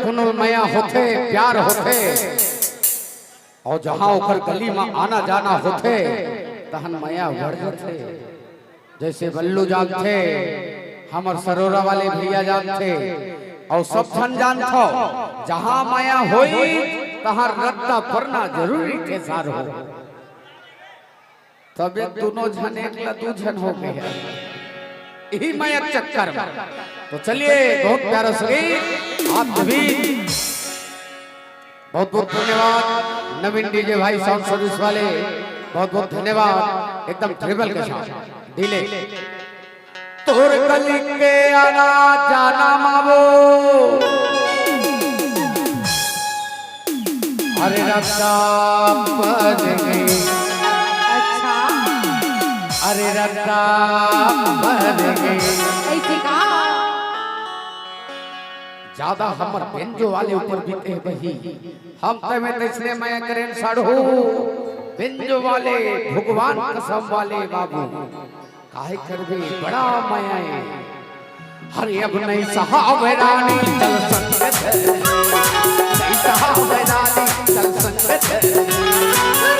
खुनुल मया होते प्यार होते और जहां ओकर गली में आना जाना होते तहन मया बढ़ जाते। जैसे बल्लू जान थे हमर सरोरा वाले भैया जान थे और सब जन जान थो जहां माया होई तहां रत्ता पड़ना जरूरी के सार हो। तबे दोनों जन एक ला दू जन हो गए यही माया चक्कर में। तो चलिए बहुत प्यारा संगीत आप भी बहुत बहुत धन्यवाद। नवीन डीजे भाई साउंड सर्विस वाले बहुत बहुत धन्यवाद। एकदम ट्रिबल के साथ डिले तोर गली के आना जाना मावो अरे रत्ता पद गई। अच्छा अरे रत्ता पद गई ज्यादा हमर बेंजो वाले ऊपर बीते बही हम तमे तैसने मैं करें साढ़ो बेंजो वाले भगवान कसम वाले बाबू काहे करबे बड़ा माया हरे अब नहीं सहावरानी चल संगत नहीं सहावरानी चल संगत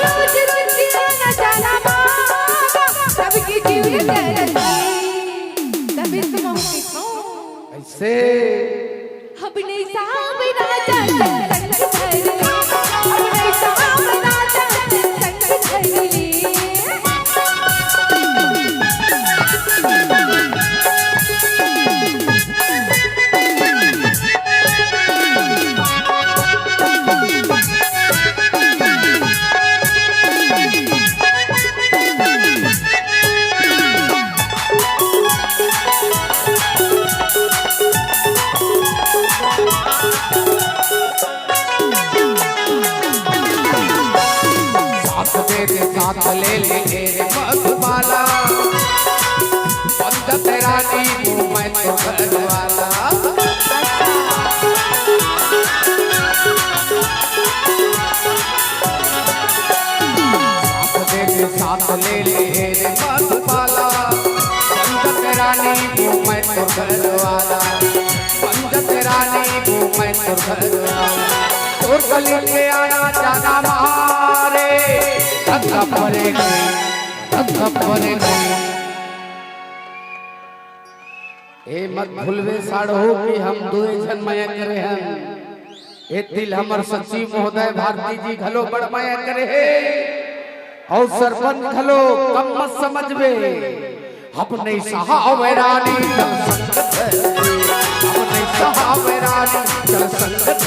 रोज रोज आना जाना मामा सबकी जीव करती तभी तुम किसो ऐसे अब नहीं सहावरा चल संग धरली अब नहीं सहावरा चल संग धरली साथ ले ले रे मधुबाला बंद तेरा नी मैं तो घरवाला साथ ले ले रे मधुबाला बंद तेरा नी मैं तो घरवाला बंद तेरा नी मैं तो घरवाला तोर गली के आना जाना मारे धक्का पड़ेगी धक्का पड़ेगी। ए मत भूलवे साढ़ो कि हम दुए जन माया करे हैं ए दिल हमर सच्ची महोदय भारती जी घलो बड़ माया करे है और सरपंच घलो कम मत समझबे अपने सहावरानी चल संगत अपने सहावरानी चल संगत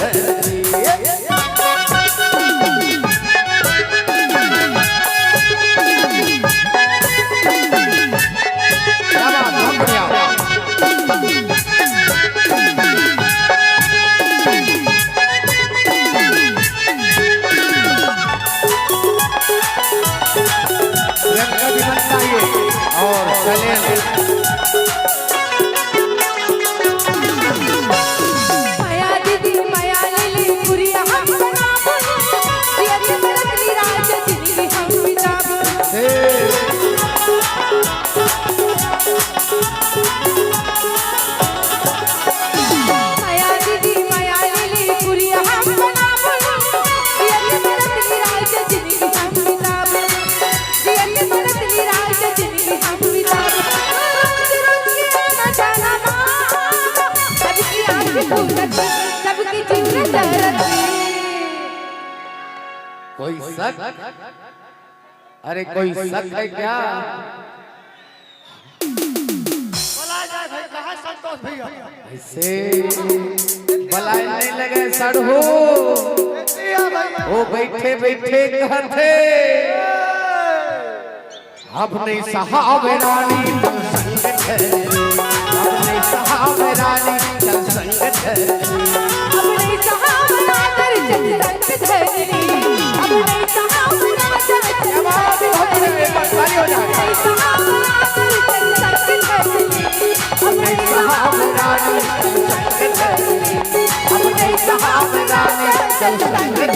और चले माया दीदी माया लेली पुरिया हम बना बोली ये बरतली राज जिंदगी हम बिता माया दीदी माया लेली पुरिया हम बना बोली ये बरतली राज जिंदगी हम बिता ये बरतली राज जिंदगी हम बिता रोज रोज आना जाना सबकी आंख खुलती सबकी जीवन तरती कोई शक अरे कोई शक है क्या ऐसे बलाए नहीं लगे सड़हो वो बैठे बैठे कहते अब नहीं सहावरानी चल संगत अब नहीं सहावरानी चल संगत अब नहीं सहावरा कर चल संग धरली अब नहीं सहावरा चल संग धरली हो जाए अब नहीं सहावरानी चल संग धरली अब नहीं सहावरानी चल संगत